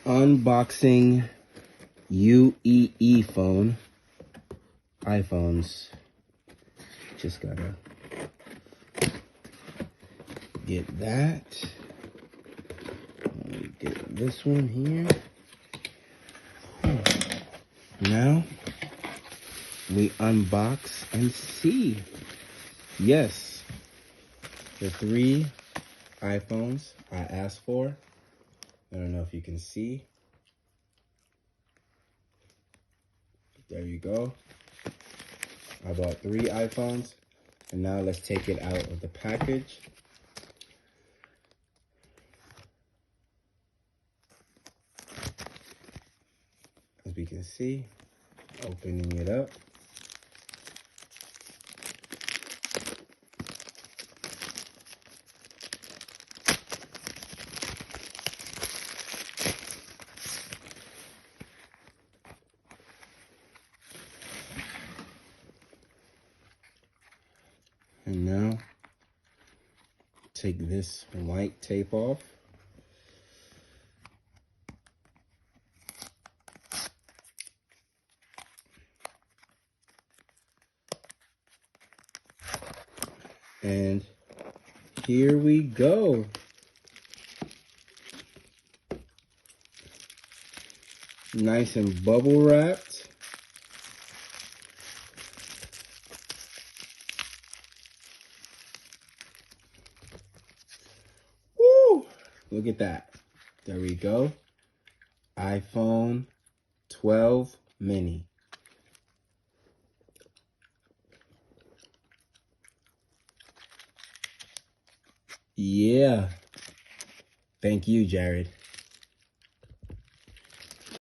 Unboxing Ueephone iPhones. Just gotta get that. Let me get this one here. Now we unbox and see. Yes, the 3 iPhones I asked for. I don't know if you can see. There you go. I bought 3 iPhones, and now let's take it out of the package. As we can see, opening it up. And now, take this white tape off. And here we go. Nice and bubble wrapped. Woo! Look at that. There we go. iPhone 12 mini. Yeah. Thank you, Jared.